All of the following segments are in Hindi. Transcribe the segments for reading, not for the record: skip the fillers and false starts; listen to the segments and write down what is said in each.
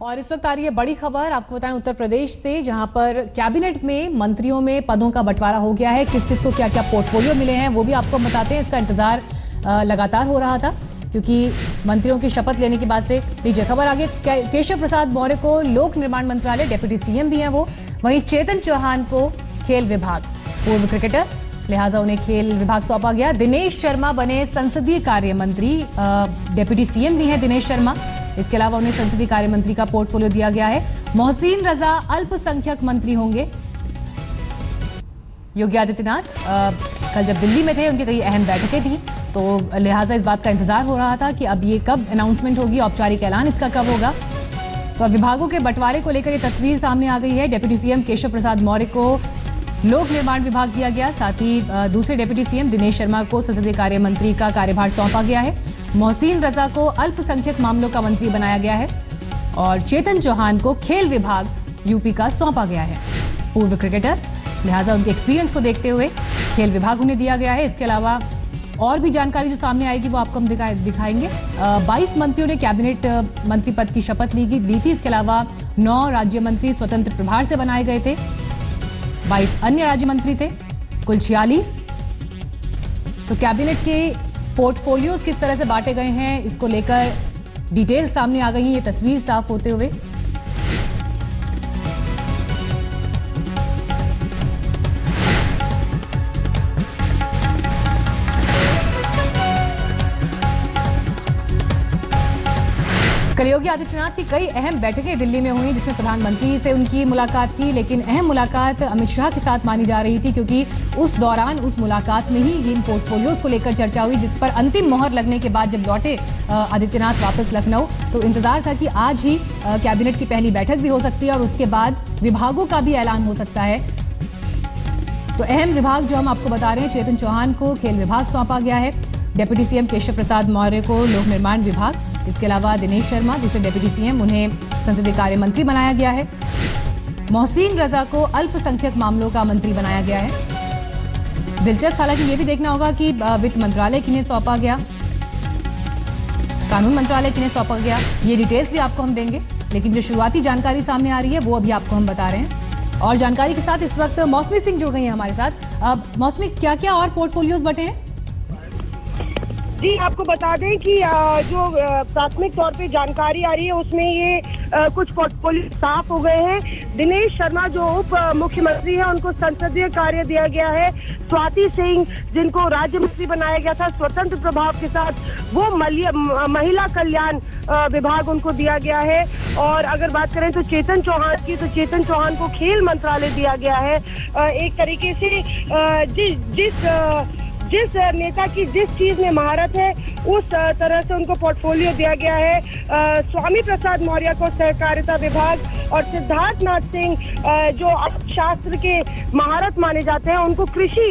और इस वक्त आ रही है बड़ी खबर, आपको बताएं उत्तर प्रदेश से, जहां पर कैबिनेट में मंत्रियों में पदों का बंटवारा हो गया है। किस किस को क्या क्या पोर्टफोलियो मिले हैं वो भी आपको बताते हैं। इसका इंतजार लगातार हो रहा था क्योंकि मंत्रियों की शपथ लेने के बाद से। लीजिए खबर आगे। केशव प्रसाद मौर्य को लोक निर्माण मंत्रालय, डेप्यूटी सीएम भी हैं वो। वहीं चेतन चौहान को खेल विभाग, पूर्व क्रिकेटर लिहाजा उन्हें खेल विभाग सौंपा गया। दिनेश शर्मा बने संसदीय कार्य मंत्री, डेप्यूटी सीएम भी हैं दिनेश शर्मा। इसके अलावा उन्हें संसदीय कार्य मंत्री का पोर्टफोलियो दिया गया है। मोहसिन रजा अल्पसंख्यक मंत्री होंगे। योगी आदित्यनाथ कल जब दिल्ली में थे, उनकी कई अहम बैठकें थी, तो लिहाजा इस बात का इंतजार हो रहा था कि अब ये कब अनाउंसमेंट होगी, औपचारिक ऐलान इसका कब होगा। तो अब विभागों के बंटवारे को लेकर ये तस्वीर सामने आ गई है। डेप्यूटी सीएम केशव प्रसाद मौर्य को लोक निर्माण विभाग दिया गया, साथ ही दूसरे डेप्यूटी सीएम दिनेश शर्मा को संसदीय कार्य मंत्री का कार्यभार सौंपा गया है। मोहसिन रजा को अल्पसंख्यक मामलों का मंत्री बनाया गया है और चेतन चौहान को खेल विभाग यूपी का सौंपा गया है। पूर्व क्रिकेटर, लिहाजा उनके एक्सपीरियंस को देखते हुए खेल विभाग उन्हें दिया गया है। इसके अलावा और भी जानकारी जो सामने आएगी वो आपको हम दिखाएंगे। 22 मंत्रियों ने कैबिनेट मंत्री पद की शपथ ली थी। इसके अलावा 9 राज्य मंत्री स्वतंत्र प्रभार से बनाए गए थे, 22 अन्य राज्य मंत्री थे, कुल 46। तो कैबिनेट के पोर्टफोलियोज किस तरह से बांटे गए हैं, इसको लेकर डिटेल सामने आ गई हैं, ये तस्वीर साफ होते हुए। कल योगी आदित्यनाथ की कई अहम बैठकें दिल्ली में हुई, जिसमें प्रधानमंत्री से उनकी मुलाकात थी, लेकिन अहम मुलाकात अमित शाह के साथ मानी जा रही थी क्योंकि उस दौरान, उस मुलाकात में ही इन पोर्टफोलियोज को लेकर चर्चा हुई, जिस पर अंतिम मोहर लगने के बाद जब लौटे आदित्यनाथ वापस लखनऊ, तो इंतजार था कि आज ही कैबिनेट की पहली बैठक भी हो सकती है और उसके बाद विभागों का भी ऐलान हो सकता है। तो अहम विभाग जो हम आपको बता रहे हैं, चेतन चौहान को खेल विभाग सौंपा गया है, डेप्यूटी सीएम केशव प्रसाद मौर्य को लोक निर्माण विभाग, इसके अलावा दिनेश शर्मा दूसरे डेप्यूटी सीएम, उन्हें संसदीय कार्य मंत्री बनाया गया है। मोहसिन रजा को अल्पसंख्यक मामलों का मंत्री बनाया गया है। दिलचस्प हालांकि ये भी देखना होगा कि वित्त मंत्रालय किन्हें सौंपा गया, कानून मंत्रालय किन्हें सौंपा गया, ये डिटेल्स भी आपको हम देंगे, लेकिन जो शुरुआती जानकारी सामने आ रही है वो अभी आपको हम बता रहे हैं। और जानकारी के साथ इस वक्त मौसमी सिंह जुड़ गई हैं हमारे साथ। मौसमी, क्या क्या और पोर्टफोलियोज बटे हैं? जी, आपको बता दें कि जो प्राथमिक तौर पे जानकारी आ रही है उसमें ये कुछ पोर्टफोलियो साफ हो गए हैं। दिनेश शर्मा जो उप मुख्यमंत्री हैं, उनको संसदीय कार्य दिया गया है। स्वाति सिंह, जिनको राज्य मंत्री बनाया गया था स्वतंत्र प्रभाव के साथ, वो महिला कल्याण विभाग उनको दिया गया है। और अगर बात करें तो चेतन चौहान की, तो चेतन चौहान को खेल मंत्रालय दिया गया है। एक तरीके से जिस नेता की जिस चीज में महारत है उस तरह से उनको पोर्टफोलियो दिया गया है। स्वामी प्रसाद मौर्य को सहकारिता विभाग और सिद्धार्थ नाथ सिंह, जो अर्थशास्त्र के महारत माने जाते हैं, उनको कृषि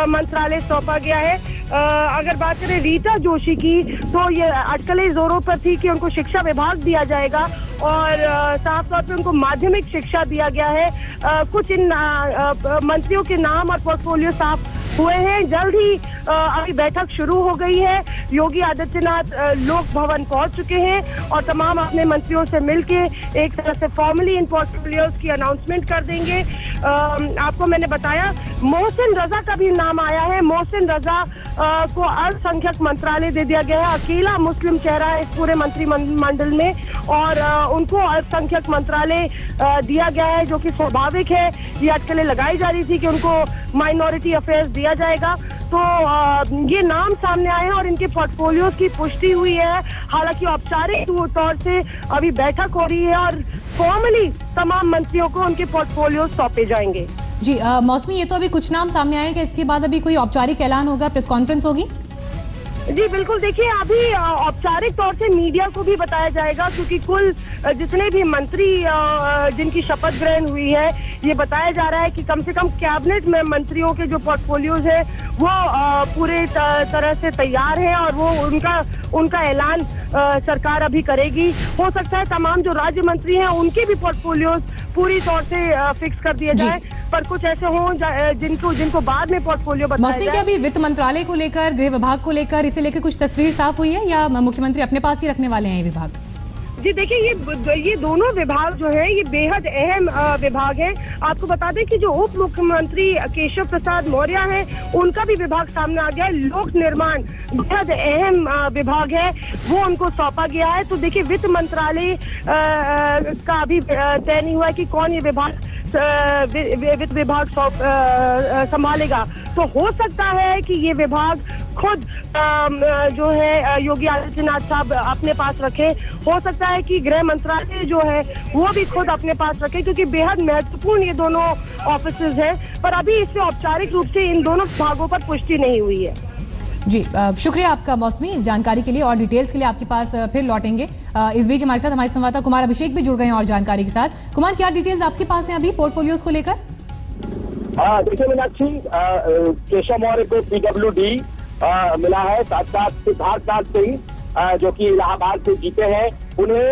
मंत्रालय सौंपा गया है। अगर बात करें रीता जोशी की, तो ये अटकलें जोरों पर थी कि उनको शिक्षा विभाग दिया जाएगा और साफ तौर पे उनको माध्यमिक शिक्षा दिया गया है। कुछ इन मंत्रियों के नाम और पोर्टफोलियो साफ हुए हैं। जल्द ही अभी बैठक शुरू हो गई है। योगी आदित्यनाथ लोक भवन पहुंच चुके हैं और तमाम अपने मंत्रियों से मिलके एक तरह से फॉर्मली इन पोर्टफोलियोज की अनाउंसमेंट कर देंगे। आपको मैंने बताया मोहसिन रजा का भी नाम आया है। मोहसिन रजा को अल्पसंख्यक मंत्रालय दे दिया गया है। अकेला मुस्लिम चेहरा है इस पूरे मंत्रिमंडल में और उनको अल्पसंख्यक मंत्रालय दिया गया है, जो कि स्वाभाविक है। ये अटकलें लगाई जा रही थी कि उनको माइनॉरिटी अफेयर्स दिया जाएगा, तो ये नाम सामने आए हैं और इनके पोर्टफोलियोज की पुष्टि हुई है। हालांकि औपचारिक तौर से अभी बैठक हो रही है और फॉर्मली तमाम मंत्रियों को उनके पोर्टफोलियोज सौंपे जाएंगे। जी मौसमी, ये तो अभी कुछ नाम सामने आए हैं, इसके बाद अभी कोई औपचारिक ऐलान होगा, प्रेस कॉन्फ्रेंस होगी? जी बिल्कुल, देखिए अभी औपचारिक तौर से मीडिया को भी बताया जाएगा क्योंकि कुल जितने भी मंत्री जिनकी शपथ ग्रहण हुई है, ये बताया जा रहा है कि कम से कम कैबिनेट में मंत्रियों के जो पोर्टफोलियोज है वो पूरे तरह से तैयार है और वो उनका ऐलान सरकार अभी करेगी। हो सकता है तमाम जो राज्य मंत्री हैं उनके भी पोर्टफोलियोज पूरी तौर से फिक्स कर दिए जाए, पर कुछ ऐसे हों जिनको बाद में पोर्टफोलियो बताया जाए। क्या अभी वित्त मंत्रालय को लेकर, गृह विभाग को लेकर, इसे लेकर कुछ तस्वीर साफ हुई है या मुख्यमंत्री अपने पास ही रखने वाले हैं ये विभाग? जी देखिए, ये दोनों विभाग जो है ये बेहद अहम विभाग है। आपको बता दें कि जो उप मुख्यमंत्री केशव प्रसाद मौर्य हैं, उनका भी विभाग सामने आ गया है। लोक निर्माण बेहद अहम विभाग है, वो उनको सौंपा गया है। तो देखिए, वित्त मंत्रालय का अभी तय नहीं हुआ है कि कौन ये विभाग वित्त विभाग संभालेगा। तो हो सकता है कि ये विभाग खुद जो है योगी आदित्यनाथ साहब अपने पास रखे। हो सकता है कि गृह मंत्रालय जो है वो भी खुद अपने पास रखे, क्योंकि बेहद महत्वपूर्ण ये दोनों ऑफिसेज हैं। पर अभी इससे औपचारिक रूप से इन दोनों विभागों पर पुष्टि नहीं हुई है। जी, शुक्रिया आपका मौसमी, इस जानकारी के लिए। और डिटेल्स के लिए आपके पास फिर लौटेंगे। इस बीच हमारे साथ हमारे संवाददाता कुमार अभिषेक भी जुड़ गए हैं और जानकारी के साथ। कुमार, क्या डिटेल्स आपके पास हैं अभी पोर्टफोलियोज को लेकर? देखिए मीनाक्षी, केशव मौर्य को PWD मिला है, साथ साथ सिद्धार्थनाथ सिंह जो कि इलाहाबाद से जीते हैं, उन्हें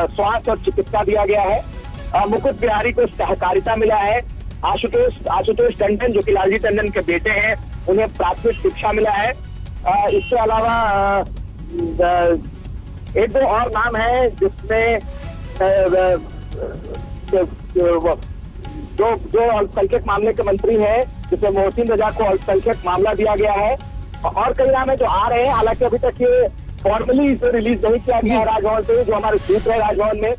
स्वास्थ्य और चिकित्सा दिया गया है। मुकुट बिहारी को सहकारिता मिला है। आशुतोष टंडन जो कि लालजी टंडन के बेटे हैं, उन्हें प्राथमिक शिक्षा मिला है। इसके अलावा एक दो और नाम है जिसमें जो अल्पसंख्यक मामले के मंत्री हैं, जिसमें मोहसिन रजा को अल्पसंख्यक मामला दिया गया है। और कई नाम है जो आ रहे हैं, हालांकि अभी तक ये फॉर्मली इसे रिलीज नहीं किया गया राजभवन से। जो हमारे सूत्र है राजभवन में,